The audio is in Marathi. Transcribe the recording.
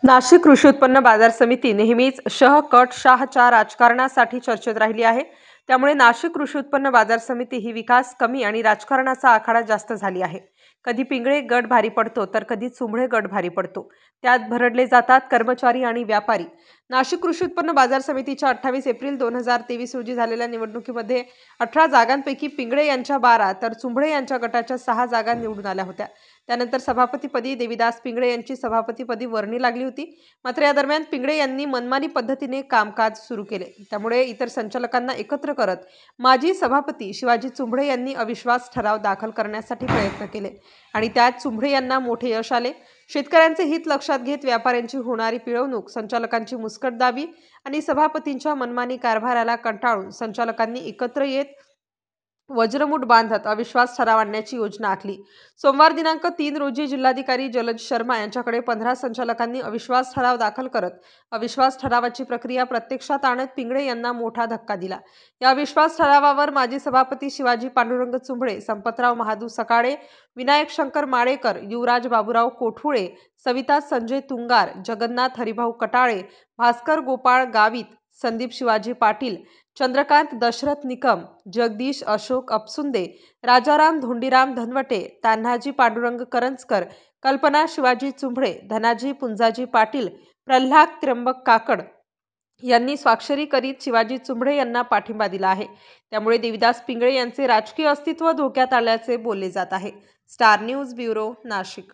नाशिक कृषी उत्पन्न बाजार समिती नेहमीच शह-कट-शाहच्या राजकारणासाठी चर्चेत राहिली आहे. त्यामुळे नाशिक कृषी उत्पन्न बाजार समिती ही विकास कमी आणि राजकारणाचा आखाडा जास्त झाली आहे. कधी पिंगळे गट भारी पडतो तर कधी चुंबळे गट भारी पडतो. त्यात भरडले जातात कर्मचारी आणि व्यापारी. नाशिक कृषी उत्पन्न बाजार समितीच्या 28 एप्रिल 2023 रोजी झालेल्या निवडणुकीमध्ये 18 जागांपैकी पिंगळे यांच्या 12 तर चुंबळे यांच्या गटाच्या 6 जागा निवडून आल्या होत्या. त्यानंतर सभापतीपदी देविदास पिंगळे यांची सभापतीपदी वर्णी लागली होती. मात्र या दरम्यान पिंगळे यांनी मनमानी पद्धतीने कामकाज सुरू केले. त्यामुळे इतर संचालकांना एकत्र करत माजी सभापती शिवाजी चुंबळे यांनी अविश्वास ठराव दाखल करण्यासाठी प्रयत्न केले आणि त्यात चुंबळे यांना मोठे यश आले. शेतकऱ्यांचे हित लक्षात घेत व्यापाऱ्यांची होणारी पिळवणूक, संचालकांची मुस्कटदाबी आणि सभापतींच्या मनमानी कारभाराला कंटाळून संचालकांनी एकत्र येत वज्रमूठ बांधत अविश्वास ठराव आणण्याची योजना आखली. सोमवार दिनांक 3 रोजी जिल्हाधिकारी जलज शर्मा यांच्याकडे 15 संचालकांनी अविश्वास ठराव दाखल करत अविश्वास ठरावाची प्रक्रिया प्रत्यक्षात आणत पिंगळे यांना मोठा धक्का दिला. या अविश्वास ठरावावर माजी सभापती शिवाजी पांडुरंग चुंबळे, संपतराव महादू सकाळे, विनायक शंकर माळेकर, युवराज बाबूराव कोठुळे, सविता संजय तुंगार, जगन्नाथ हरिभाऊ कटाळे, भास्कर गोपाळ गावित, संदीप शिवाजी पाटील, चंद्रकांत दशरथ निकम, जगदीश अशोक अपसुंदे, राजाराम धोंडीराम धनवटे, तान्हाजी पांडुरंग करंजकर, कल्पना शिवाजी चुंबळे, धनाजी पुंजाजी पाटील, प्रल्हाद त्र्यंबक काकड यांनी स्वाक्षरी करीत शिवाजी चुंबळे यांना पाठिंबा दिला आहे. त्यामुळे देविदास पिंगळे यांचे राजकीय अस्तित्व धोक्यात आल्याचे बोलले जात आहे. Star news bureau, Nashik.